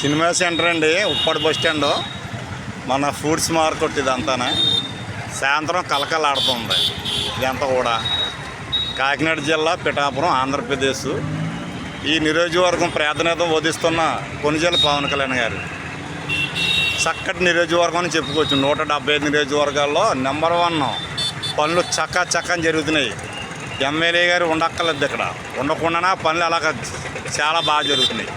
Cinema centre అండి, ఉప్పడి bus stand. మన fruits market ఇదంతానే. సాయంత్రం కలకలాడుతుంది ఇదంతా కూడా. కాకినాడ జిల్లా పిఠాపురం, ఆంధ్రప్రదేశ్. ఈ నియోజకవర్గం ప్రాధాన్యత వధిస్తున్న కొణిజేల పవన్ కళ్యాణ్ గారు. చక్కటి నియోజకవర్గం అని చెప్పుకోవచ్చు. 175 నియోజకవర్గాల్లో నెంబర్ 1 పనులు చక్కని జరుగుతున్నాయి. ఎమ్మెల్యే గారు ఉండక్కర్లేదు, ఇక్కడ ఉండకుండా పనులు అలాగ చాలా బాగా జరుగుతున్నాయి.